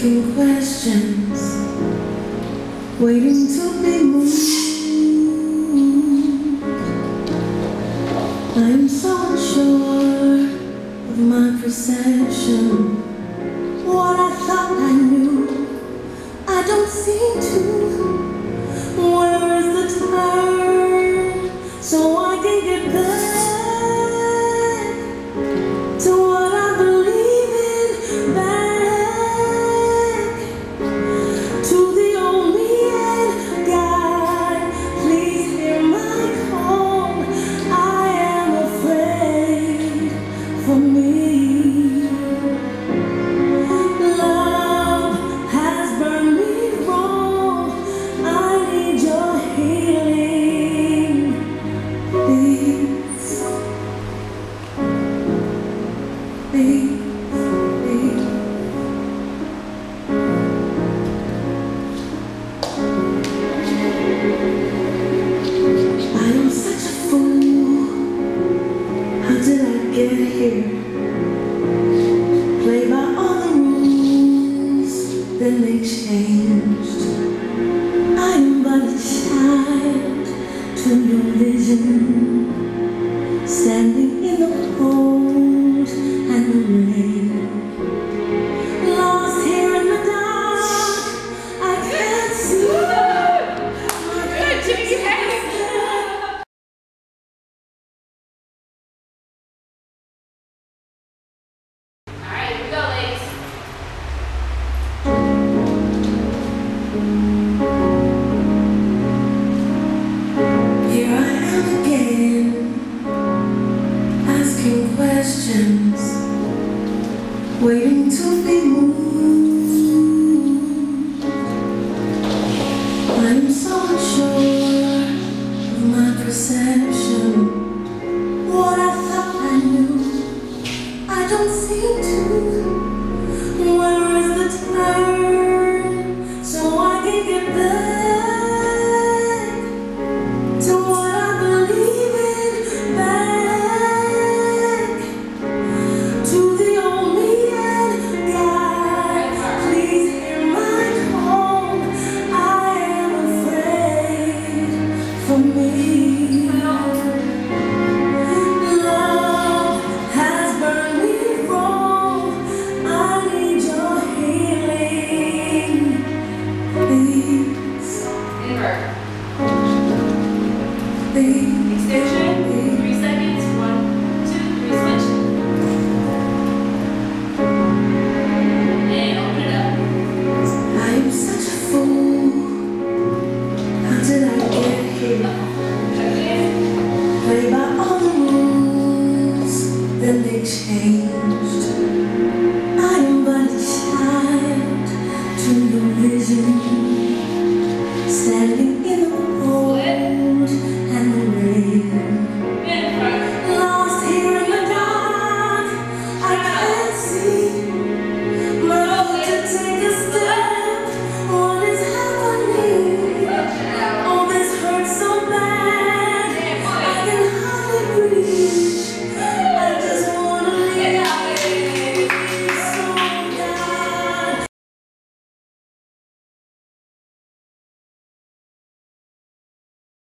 asking questions, waiting to be moved. I'm so unsure of my perception. What I thought I knew, I don't seem to. Where is the turn so I can get back to what I believe in, back to the only end? God, please hear my call. I am afraid for me. Love has burned me wrong. I need your healing, please, please, please. I am such a fool. How did I get here? Play by all the rules, then they changed. I am but a child to your vision, standing in the cold and the rain. Lost here in the dark, I can't see. Alright, here we go, ladies. Here I am again, asking questions, waiting to be moved. I'm so unsure of my perception. What I thought I knew, I don't seem to.